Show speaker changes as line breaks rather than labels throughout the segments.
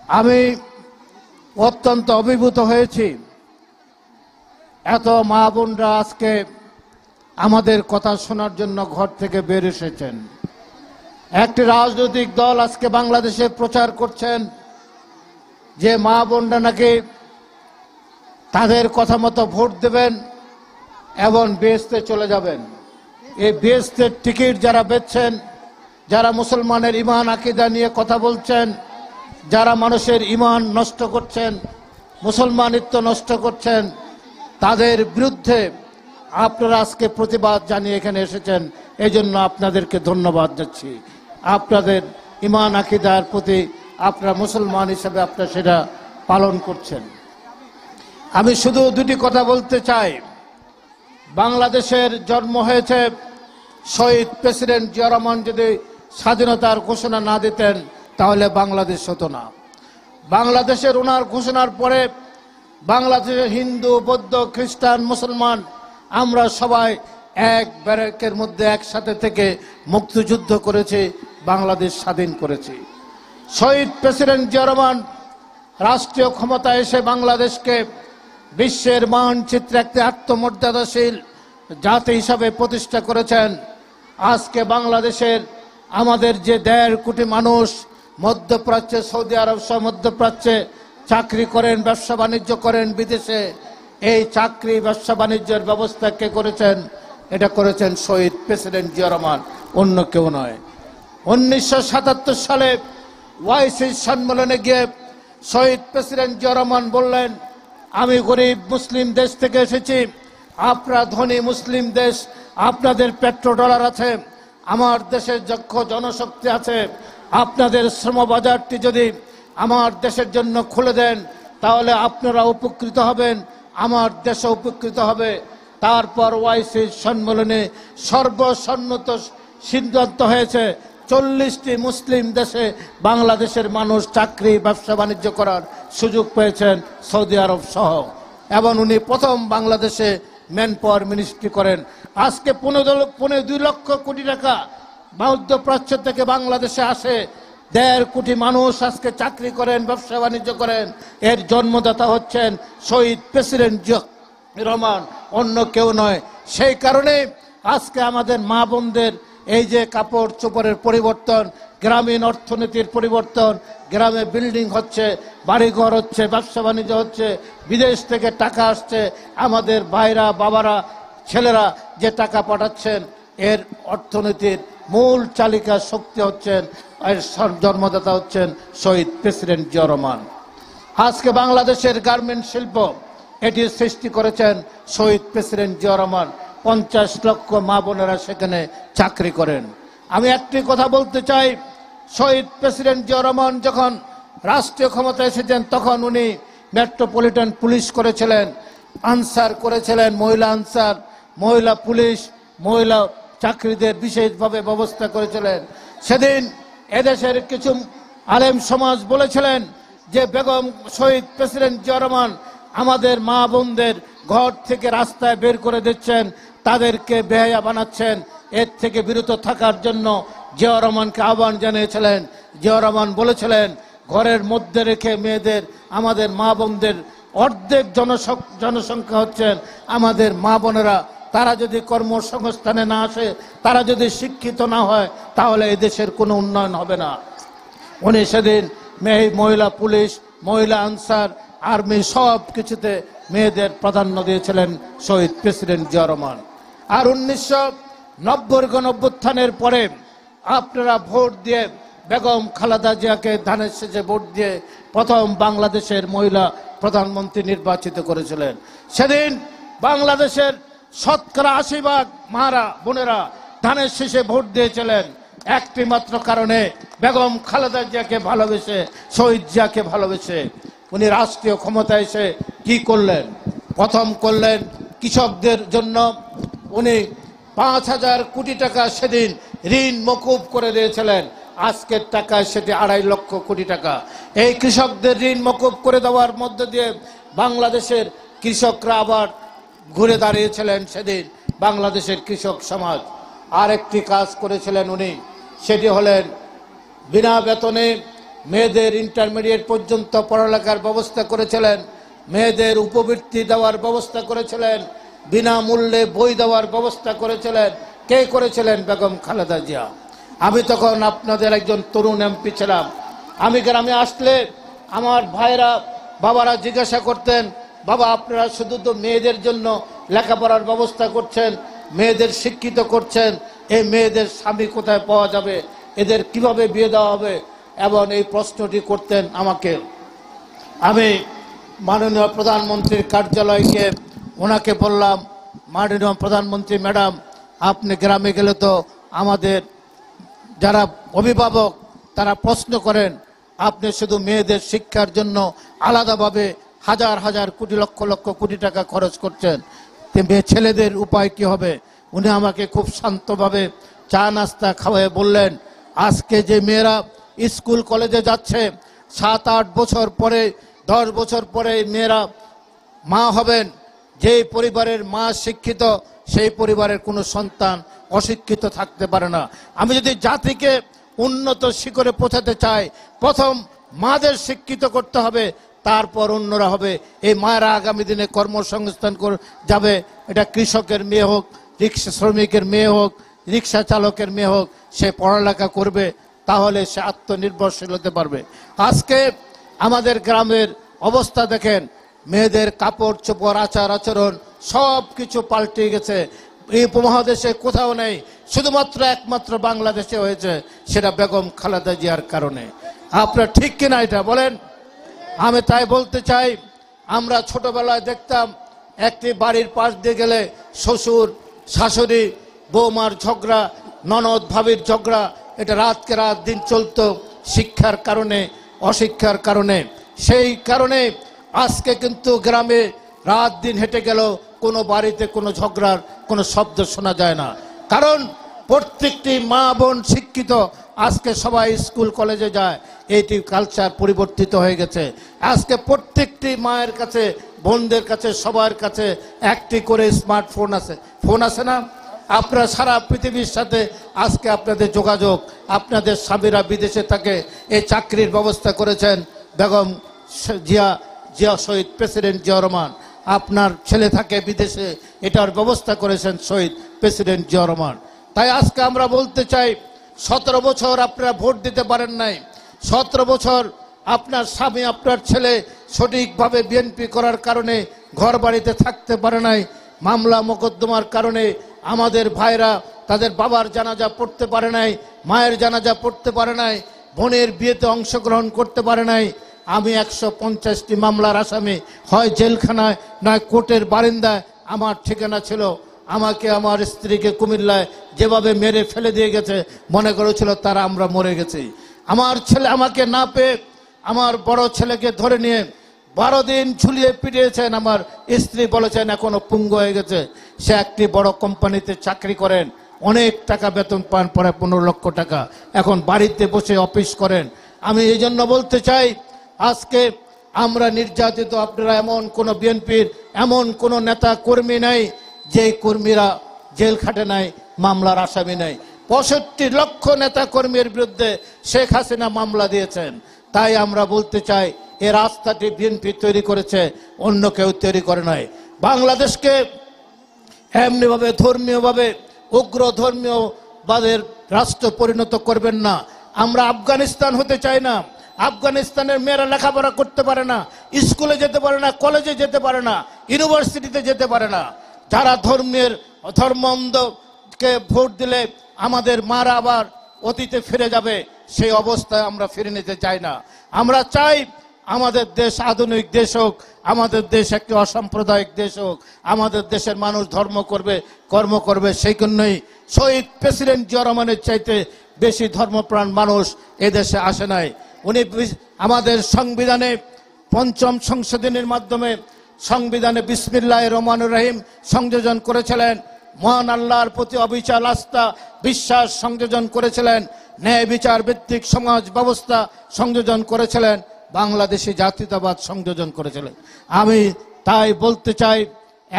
আমি অত্যন্ত অভিভূত হয়েছি। এত মা বোনরা আজকে আমাদের কথা শোনার জন্য ঘর থেকে বের এসেছেন। একটি রাজনৈতিক দল আজকে বাংলাদেশে প্রচার করছেন যে মা বোনরা নাকি তাদের কথা মতো ভোট দেবেন এবং বেহেশতে চলে যাবেন। এই বেহেশতের টিকিট যারা বেচছেন, যারা মুসলমানের ঈমান আকীদা নিয়ে কথা বলছেন, যারা মানুষের ঈমান নষ্ট করছেন, মুসলমানিত্ব নষ্ট করছেন, তাদের বিরুদ্ধে আপনারা আজকে প্রতিবাদ জানিয়ে এখানে এসেছেন। এই জন্য আপনাদেরকে ধন্যবাদ দিচ্ছি। আপনাদের ঈমান আকীদার প্রতি আপনারা মুসলমান হিসেবে আপনারা সেটা পালন করছেন। আমি শুধু দুটি কথা বলতে চাই। বাংলাদেশের জন্ম হয়েছে, শহীদ প্রেসিডেন্ট জিয়া রহমান যদি স্বাধীনতার ঘোষণা না দিতেন তাহলে বাংলাদেশ হতো না। বাংলাদেশের ওনার ঘোষণার পরে বাংলাদেশের হিন্দু, বৌদ্ধ, খ্রিস্টান, মুসলমান আমরা সবাই এক ব্যারাকের মধ্যে একসাথে থেকে মুক্তিযুদ্ধ করেছি, বাংলাদেশ স্বাধীন করেছি। শহীদ প্রেসিডেন্ট জিয়া রহমান রাষ্ট্রীয় ক্ষমতায় এসে বাংলাদেশকে বিশ্বের মানচিত্রে একটি আত্মমর্যাদাশীল জাতি হিসাবে প্রতিষ্ঠা করেছেন। আজকে বাংলাদেশের আমাদের যে 1.5 কোটি মানুষ মধ্যপ্রাচ্যে, সৌদি আরব সহ মধ্যপ্রাচ্যে চাকরি করেন, ব্যবসা বাণিজ্য করেন বিদেশে, এই চাকরি ব্যবসা বাণিজ্যের ব্যবস্থা কে করেছেন? এটা করেছেন শহীদ প্রেসিডেন্ট জিয়া রহমান, অন্য কেউ নয়। 1977 সালে ওআইসি সম্মেলনে গিয়ে শহীদ প্রেসিডেন্ট জিয়া রহমান বললেন, আমি গরিব মুসলিম দেশ থেকে এসেছি, আপনারা ধনী মুসলিম দেশ, আপনাদের পেট্রোডলার আছে, আমার দেশের দক্ষ জনশক্তি আছে, আপনাদের শ্রমবাজারটি যদি আমার দেশের জন্য খুলে দেন তাহলে আপনারা উপকৃত হবেন, আমার দেশে উপকৃত হবে। তারপর ওআইসি সম্মেলনে সর্বসম্মত সিদ্ধান্ত হয়েছে 40টি মুসলিম দেশে বাংলাদেশের মানুষ চাকরি ব্যবসা বাণিজ্য করার সুযোগ পেয়েছেন, সৌদি আরব সহ। এবং উনি প্রথম বাংলাদেশে ম্যান পাওয়ার মিনিস্ট্রি করেন। আজকে 2 লক্ষ কোটি টাকা মধ্যপ্রাচ্য থেকে বাংলাদেশে আসে, 1.5 কোটি মানুষ আজকে চাকরি করেন, ব্যবসা বাণিজ্য করেন। এর জন্মদাতা হচ্ছেন শহীদ প্রেসিডেন্ট জিয়া রহমান, অন্য কেউ নয়। সেই কারণে আজকে আমাদের মা বোনদের এই যে কাপড় চোপড়ের পরিবর্তন, গ্রামীণ অর্থনীতির পরিবর্তন, গ্রামে বিল্ডিং হচ্ছে, বাড়িঘর হচ্ছে, ব্যবসা বাণিজ্য হচ্ছে, বিদেশ থেকে টাকা আসছে, আমাদের ভাইরা, বাবারা, ছেলেরা যে টাকা পাঠাচ্ছেন, এর অর্থনীতির মূল চালিকা শক্তি হচ্ছেন, এর জন্মদাতা হচ্ছেন শহীদ প্রেসিডেন্ট জিয়া রহমান। আজকে বাংলাদেশের গার্মেন্ট শিল্প এটি সৃষ্টি করেছেন শহীদ প্রেসিডেন্ট জিয়া রহমান। 50 লক্ষ মা বোনেরা সেখানে চাকরি করেন। আমি একটি কথা বলতে চাই, শহীদ প্রেসিডেন্ট জিয়া রহমান যখন রাষ্ট্রীয় ক্ষমতায় এসেছেন তখন উনি মেট্রোপলিটন পুলিশ করেছিলেন, আনসার করেছিলেন, মহিলা আনসার, মহিলা পুলিশ, মহিলা চাকরিদের বিশেষভাবে ব্যবস্থা করেছিলেন। সেদিন এদেশের কিছু আলেম সমাজ বলেছিলেন যে বেগম শহীদ প্রেসিডেন্ট জিয়া রহমান আমাদের মা বোনদের ঘর থেকে রাস্তায় বের করে দিচ্ছেন, তাদেরকে বেহায়া বানাচ্ছেন। এর থেকে বিরত থাকার জন্য জিয়া রহমানকে আহ্বান জানিয়েছিলেন। জিয়া রহমান বলেছিলেন, ঘরের মধ্যে রেখে মেয়েদের, আমাদের মা বোনদের অর্ধেক জনসংখ্যা হচ্ছেন আমাদের মা বোনেরা, তারা যদি কর্মসংস্থানে না আসে, তারা যদি শিক্ষিত না হয়, তাহলে এই দেশের কোনো উন্নয়ন হবে না। উনি সেদিন মহিলা পুলিশ, মহিলা আনসার, আর্মি সব কিছুতে মেয়েদের প্রাধান্য দিয়েছিলেন শহীদ প্রেসিডেন্ট জিয়া রহমান। আর 1990 অভ্যুত্থানের পরে আপনারা ভোট দিয়ে বেগম খালেদা জিয়াকে ধানের শেষে ভোট দিয়ে প্রথম বাংলাদেশের মহিলা প্রধানমন্ত্রী নির্বাচিত করেছিলেন। সেদিন বাংলাদেশের শতকরা 80% মারা বোনেরা ধানের শেষে ভোট দিয়েছিলেন একটি মাত্র কারণে, বেগম খালেদা জিয়াকে ভালোবেসে, শহীদ জিয়াকে ভালোবেসে। উনি রাষ্ট্রীয় ক্ষমতায় এসে কি করলেন? প্রথম করলেন কৃষকদের জন্য উনি 5,000 কোটি টাকা সেদিন ঋণ মকুব করে দিয়েছিলেন। আজকের টাকায় সেটি 2.5 লক্ষ কোটি টাকা। এই কৃষকদের ঋণ মকুব করে দেওয়ার মধ্য দিয়ে বাংলাদেশের কৃষকরা আবার ঘুরে দাঁড়িয়েছিলেন সেদিন বাংলাদেশের কৃষক সমাজ। আর একটি কাজ করেছিলেন উনি, সেটি হলেন বিনা বেতনে মেয়েদের ইন্টারমিডিয়েট পর্যন্ত পড়ালেখার ব্যবস্থা করেছিলেন, মেয়েদের উপবৃত্তি দেওয়ার ব্যবস্থা করেছিলেন, বিনামূল্যে বই দেওয়ার ব্যবস্থা করেছিলেন। কে করেছিলেন? বেগম খালেদা জিয়া। আমি তখন আপনাদের একজন তরুণ এমপি ছিলাম। আমি গ্রামে আসলে আমার ভাইরা বাবারা জিজ্ঞাসা করতেন, বাবা আপনারা শুধু তো মেয়েদের জন্য লেখাপড়ার ব্যবস্থা করছেন, মেয়েদের শিক্ষিত করছেন, এই মেয়েদের স্বামী কোথায় পাওয়া যাবে, এদের কিভাবে বিয়ে দেওয়া হবে? এবং এই প্রশ্নটি করতেন আমাকে। আমি মাননীয় প্রধানমন্ত্রীর কার্যালয়কে ওনাকে বললাম, মাননীয় প্রধানমন্ত্রী ম্যাডাম, আপনি গ্রামে গেলে তো আমাদের যারা অভিভাবক তারা প্রশ্ন করেন, আপনি শুধু মেয়েদের শিক্ষার জন্য আলাদাভাবে হাজার হাজার কোটি লক্ষ লক্ষ কোটি টাকা খরচ করছেন, ছেলেদের উপায় কি হবে? উনি আমাকে খুব শান্তভাবে চা নাস্তা খাওয়ায় বললেন, আজকে যে মেয়েরা স্কুল কলেজে যাচ্ছে, 7-8 বছর পরে 10 বছর পরে মেয়েরা মা হবেন, যেই পরিবারের মা শিক্ষিত সেই পরিবারের কোনো সন্তান অশিক্ষিত থাকতে পারে না। আমি যদি জাতিকে উন্নত শিখরে পৌঁছাতে চাই, প্রথম মাদের শিক্ষিত করতে হবে, তারপর অন্যরা হবে। এই মায়েরা আগামী দিনে কর্মসংস্থান যাবে। এটা কৃষকের মেয়ে হোক, রিক্সা শ্রমিকের মেয়ে হোক, রিক্সা চালকের মেয়ে হোক, সে পড়ালেখা করবে, তাহলে সে আত্মনির্ভরশীল হতে পারবে। আজকে আমাদের গ্রামের অবস্থা দেখেন, মেয়েদের কাপড় চোপড় আচার আচরণ সব কিছু পাল্টে গেছে। এই উপমহাদেশে কোথাও নেই, শুধুমাত্র একমাত্র বাংলাদেশে হয়েছে, সেটা বেগম খালেদা জিয়ার কারণে। আপনারা ঠিক কিনা এটা বলেন? আমি তাই বলতে চাই, আমরা ছোটবেলায় দেখতাম একটি বাড়ির পাশ দিয়ে গেলে শ্বশুর শাশুড়ি বৌমার ঝগড়া, ননদ ভাবির ঝগড়া, এটা রাতকে রাত দিন চলতো শিক্ষার কারণে, অশিক্ষার কারণে। সেই কারণে আজকে কিন্তু গ্রামে রাত দিন হেঁটে গেল কোনো বাড়িতে কোনো ঝগড়ার কোনো শব্দ শোনা যায় না, কারণ প্রত্যেকটি মা বোন শিক্ষিত। আজকে সবাই স্কুল কলেজে যায়, এইটি কালচার পরিবর্তিত হয়ে গেছে। আজকে প্রত্যেকটি মায়ের কাছে, বোনদের কাছে, সবার কাছে একটি করে স্মার্টফোন আছে। ফোন আছে না? আপনারা সারা পৃথিবীর সাথে আজকে আপনাদের যোগাযোগ। আপনাদের স্বামীরা বিদেশে থাকে, এই চাকরির ব্যবস্থা করেছেন বেগম জিয়া শহীদ প্রেসিডেন্ট জিয়া রহমান। আপনার ছেলে থাকে বিদেশে, এটার ব্যবস্থা করেছেন শহীদ প্রেসিডেন্ট জিয়া রহমান। তাই আজকে আমরা বলতে চাই, 17 বছর আপনারা ভোট দিতে পারেন নাই, 17 বছর আপনার স্বামী আপনার ছেলে সঠিকভাবে বিএনপি করার কারণে ঘর বাড়িতে থাকতে পারে নাই, মামলা মোকদ্দমার কারণে আমাদের ভাইরা তাদের বাবার জানাজা পড়তে পারে নাই, মায়ের জানাজা পড়তে পারে নাই, বোনের বিয়েতে অংশগ্রহণ করতে পারে নাই। আমি 150টি মামলার আসামি, হয় জেলখানায় নয় কোর্টের বারিন্দায় আমার ঠিকানা ছিল। আমাকে আমার স্ত্রীকে কুমিল্লায় যেভাবে মেরে ফেলে দিয়ে গেছে, মনে করেছিল তারা আমরা মরে গেছি। আমার ছেলে আমাকে না পেয়ে আমার বড় ছেলেকে ধরে নিয়ে 12 দিন ঝুলিয়ে পিটিয়েছেন। আমার স্ত্রী বলেছেন এখনো পুঙ্গু হয়ে গেছে। সে একটি বড় কোম্পানিতে চাকরি করেন, অনেক টাকা বেতন পান, প্রায় 15 লক্ষ টাকা, এখন বাড়িতে বসে অফিস করেন। আমি এই জন্য বলতে চাই, আজকে আমরা নির্যাতিত। আপনারা এমন কোন বিএনপির এমন কোন নেতা কর্মী নাই যে কর্মীরা জেল খাটে নাই, মামলার আসামি নাই। 65 লক্ষ নেতা কর্মীর বিরুদ্ধে শেখ হাসিনা মামলা দিয়েছেন। তাই আমরা বলতে চাই, এই রাস্তাটি বিএনপি তৈরি করেছে, অন্য কেউ তৈরি করে নাই। বাংলাদেশকে এমনিভাবে ধর্মীয়ভাবে উগ্র ধর্মীয়বাদের রাষ্ট্র পরিণত করবেন না। আমরা আফগানিস্তান হতে চাই না। আফগানিস্তানের মেয়েরা লেখাপড়া করতে পারে না, স্কুলে যেতে পারে না, কলেজে যেতে পারে না, ইউনিভার্সিটিতে যেতে পারে না। যারা ধর্মান্ধকে ভোট দিলে আমাদের মারা আবার অতীতে ফিরে যাবে, সেই অবস্থায় আমরা ফিরে নিতে চাই না। আমরা চাই আমাদের দেশ আধুনিক দেশ হোক, আমাদের দেশ একটি অসাম্প্রদায়িক দেশ হোক, আমাদের দেশের মানুষ ধর্ম করবে, কর্ম করবে। সেই জন্যই শহীদ প্রেসিডেন্ট জিয়া রহমানের চাইতে বেশি ধর্মপ্রাণ মানুষ এদেশে আসে নাই। উনি আমাদের সংবিধানে 5ম সংশোধনীর মাধ্যমে সংবিধানে বিসমিল্লাহির রহমানির রহিম সংযোজন করেছিলেন, মহান আল্লাহর প্রতি অবিচল আস্থা বিশ্বাস সংযোজন করেছিলেন, ন্যায় বিচার ভিত্তিক সমাজ ব্যবস্থা সংযোজন করেছিলেন, বাংলাদেশি জাতীয়তাবাদ সংযোজন করেছিলেন। আমি তাই বলতে চাই,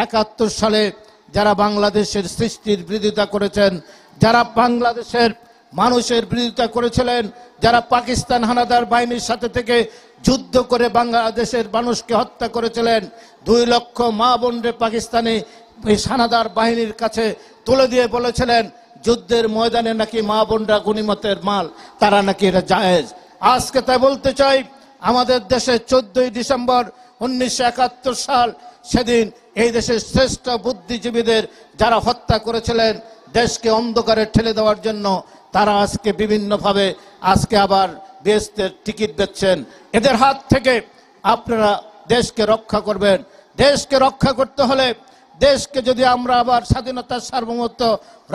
71 সালে যারা বাংলাদেশের সৃষ্টির বিরোধিতা করেছেন, যারা বাংলাদেশের মানুষের বিরোধিতা করেছিলেন, যারা পাকিস্তান হানাদার বাহিনীর সাথে থেকে যুদ্ধ করে বাংলাদেশের মানুষকে হত্যা করেছিলেন। 2 লক্ষ মা বোনরে পাকিস্তানি হানাদার বাহিনীর কাছে তুলে দিয়ে বলেছিলেন যুদ্ধের ময়দানে নাকি মা বোনরা গনিমতের মাল, তারা নাকি এটা জায়েজ। আজকে তাই বলতে চাই, আমাদের দেশে 14ই ডিসেম্বর 1971 সাল, সেদিন এই দেশের শ্রেষ্ঠ বুদ্ধিজীবীদের যারা হত্যা করেছিলেন দেশকে অন্ধকারে ঠেলে দেওয়ার জন্য, তারা আজকে বিভিন্নভাবে আজকে আবার বেহেশতের টিকিট বেচছেন। এদের হাত থেকে আপনারা দেশকে রক্ষা করবেন। দেশকে রক্ষা করতে হলে, দেশকে যদি আমরা আবার স্বাধীনতার সার্বভৌমত্ব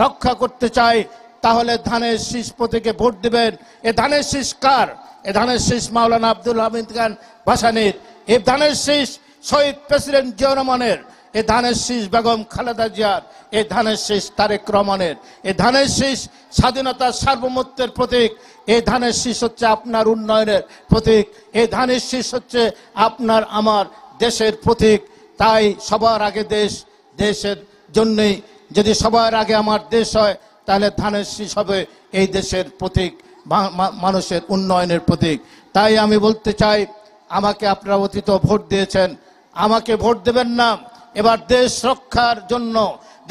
রক্ষা করতে চাই, তাহলে ধানের শীষ প্রতীকে ভোট দিবেন। এ ধানের শীষ কার? এ ধানের শীষ মাওলানা আব্দুল হামিদ খান ভাসানীর। এ ধানের শীষ শহীদ প্রেসিডেন্ট জিয়া রহমানের। এ ধানের শীষ বেগম খালেদা জিয়ার। এ ধানের শীষ তারেক রহমানের। এ ধানের শীষ স্বাধীনতার সার্বভৌমত্বের প্রতীক। এই ধানের শীষ হচ্ছে আপনার উন্নয়নের প্রতীক। এই ধানের শীষ হচ্ছে আপনার আমার দেশের প্রতীক। তাই সবার আগে দেশ, দেশের জন্যই যদি সবার আগে আমার দেশ হয়, তাহলে ধানের শীষ হবে এই দেশের প্রতীক, মানুষের উন্নয়নের প্রতীক। তাই আমি বলতে চাই, আমাকে আপনারা অতীত ভোট দিয়েছেন, আমাকে ভোট দেবেন না। এবার দেশ রক্ষার জন্য,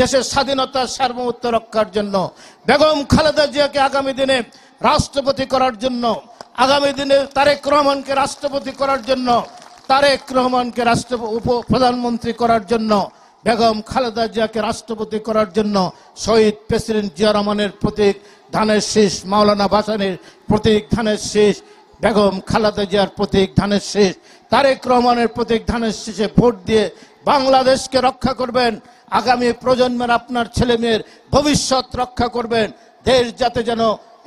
দেশের স্বাধীনতার সার্বভৌমত্ব রক্ষার জন্য, বেগম খালেদা জিয়াকে আগামী দিনে রাষ্ট্রপতি করার জন্য, আগামী দিনে তারেক রহমানকে রাষ্ট্রপতি করার জন্য, তারেক রহমানকে প্রধানমন্ত্রী করার জন্য, বেগম খালেদা জিয়াকে রাষ্ট্রপতি করার জন্য শহীদ প্রেসিডেন্ট জিয়া রহমানের প্রতীক ধানের শীষ, মাওলানা ভাসানীর প্রতীক ধানের শীষ, বেগম খালেদা জিয়ার প্রতীক ধানের শীষ, তারেক রহমানের প্রতীক ধানের শীষে ভোট দিয়ে বাংলাদেশকে রক্ষা করবেন। আগামী প্রজন্মের আপনার ছেলে মেয়ের ভবিষ্যৎ রক্ষা করবেন। দেশ যাতে যেন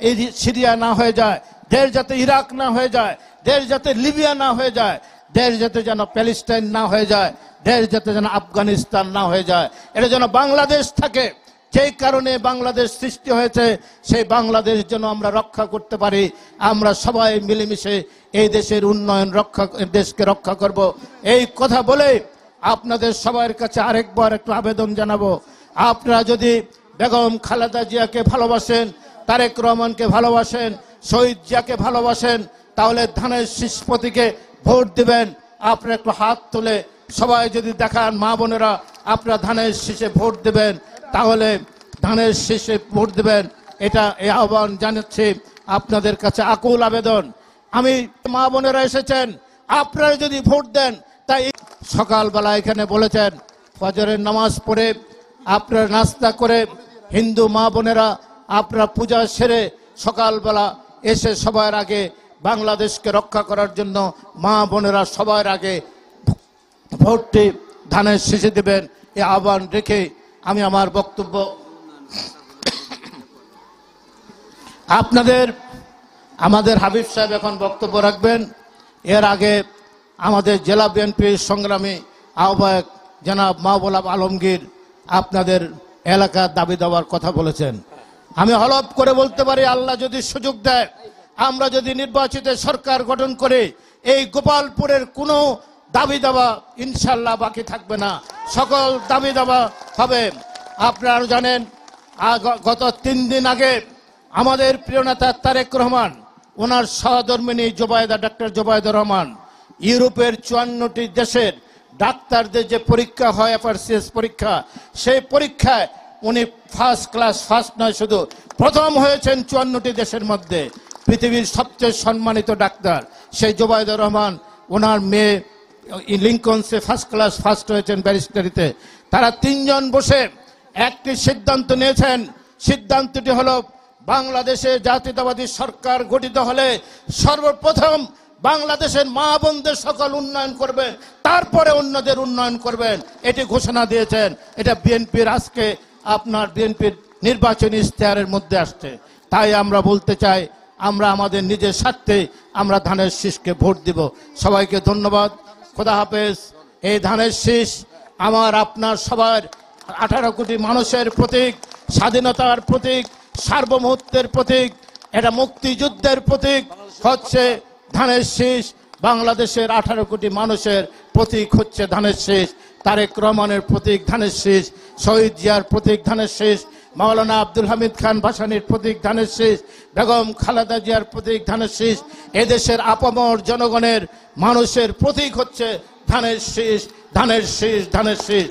এই সিরিয়া না হয়ে যায়, দেশ যাতে ইরাক না হয়ে যায়, দেশ যাতে লিবিয়া না হয়ে যায়, দেশ যাতে যেন প্যালেস্টাইন না হয়ে যায়, দেশ যাতে যেন আফগানিস্তান না হয়ে যায়, এটা যেন বাংলাদেশ থাকে। যেই কারণে বাংলাদেশ সৃষ্টি হয়েছে, সেই বাংলাদেশ যেন আমরা রক্ষা করতে পারি। আমরা সবাই মিলেমিশে এই দেশের উন্নয়ন দেশকে রক্ষা করব। এই কথা বলে আপনাদের সবার কাছে আরেকবার একটু আবেদন জানাবো, আপনারা যদি বেগম খালেদা জিয়াকে ভালোবাসেন, তারেক রহমানকে ভালোবাসেন, শহীদ জিয়াকে ভালোবাসেন, তাহলে ধানের শীষ প্রতীকে ভোট দিবেন। আপনারা একটু হাত তুলে সবাই যদি দেখান, মা বোনেরা আপনারা ধানের শীষে ভোট দেবেন, তাহলে ধানের শীষে ভোট দেবেন। এটা এই আহ্বান জানাচ্ছি আপনাদের কাছে, আকুল আবেদন। আমি মা বোনেরা এসেছেন, আপনারা যদি ভোট দেন, তাই সকালবেলা এখানে বলেছেন ফজরের নামাজ পড়ে আপনারা নাস্তা করে হিন্দু মা বোনেরা আপনারা পূজা সেরে সকালবেলা এসে সবার আগে বাংলাদেশকে রক্ষা করার জন্য মা বোনেরা সবার আগে ভোটটি ধানের শীষে দেবেন। এই আহ্বান রেখে আমি আমার বক্তব্য আমাদের হাবিব সাহেব এখন বক্তব্য রাখবেন। এর আগে আমাদের জেলা বিএনপির সংগ্রামী আহ্বায়ক জনাব মাহবুব আলমগীর আপনাদের এলাকার দাবি দেওয়ার কথা বলেছেন। আমি হলফ করে বলতে পারি, আল্লাহ যদি সুযোগ দেয়, আমরা যদি নির্বাচিত সরকার গঠন করে, এই গোপালপুরের কোনো দাবি দাবা ইনশাল্লাহ বাকি থাকবে না, সকল দাবি দাবা হবে। আপনারা জানেন, গত 3 দিন আগে আমাদের প্রিয় নেতা তারেক রহমান, ওনার সহধর্মিণী ডক্টর জোবায়দা রহমান, ইউরোপের 54টি দেশের ডাক্তারদের যে পরীক্ষা হয় FRCS পরীক্ষা, সেই পরীক্ষায় উনি ফার্স্ট ক্লাস, ফার্স্ট নয় শুধু প্রথম হয়েছেন 54টি দেশের মধ্যে। পৃথিবীর সবচেয়ে সম্মানিত ডাক্তার সেই জোবায়দা রহমান, ওনার মেয়ে লিঙ্কনসে ফার্স্ট ক্লাস ফার্স্ট হয়েছেন ব্যারিস্টারিতে। তারা 3 জন বসে একটি সিদ্ধান্ত নিয়েছেন। সিদ্ধান্তটি হলো, বাংলাদেশে জাতীয়তাবাদী সরকার গঠিত হলে সর্বপ্রথম বাংলাদেশের মা বোনদের সকল উন্নয়ন করবেন, তারপরে অন্যদের উন্নয়ন করবেন, এটি ঘোষণা দিয়েছেন। এটা বিএনপির আজকে আপনার বিএনপির নির্বাচনী ইশতেহারের মধ্যে আসছে। তাই আমরা বলতে চাই, আমরা আমাদের নিজের স্বার্থে আমরা ধানের শীষকে ভোট দিব। সবাইকে ধন্যবাদ, খোদা হাফেজ। এই ধানের শীষ আমার আপনার সবার 18 কোটি মানুষের প্রতীক, স্বাধীনতার প্রতীক, সার্বভৌমত্বের প্রতীক, এটা মুক্তিযুদ্ধের প্রতীক হচ্ছে ধানের শীষ। বাংলাদেশের 18 কোটি মানুষের প্রতীক হচ্ছে ধানের শীষ। তারেক রহমানের প্রতীক ধানের শীষ, শহীদ জিয়ার প্রতীক ধানের শীষ, মাওলানা আব্দুল হামিদ খান ভাসানীর প্রতীক ধানের শীষ, বেগম খালেদা জিয়ার প্রতীক ধানের শীষ। এদেশের আপামর জনগণের মানুষের প্রতীক হচ্ছে ধানের শীষ, ধানের শীষ, ধানের শীষ।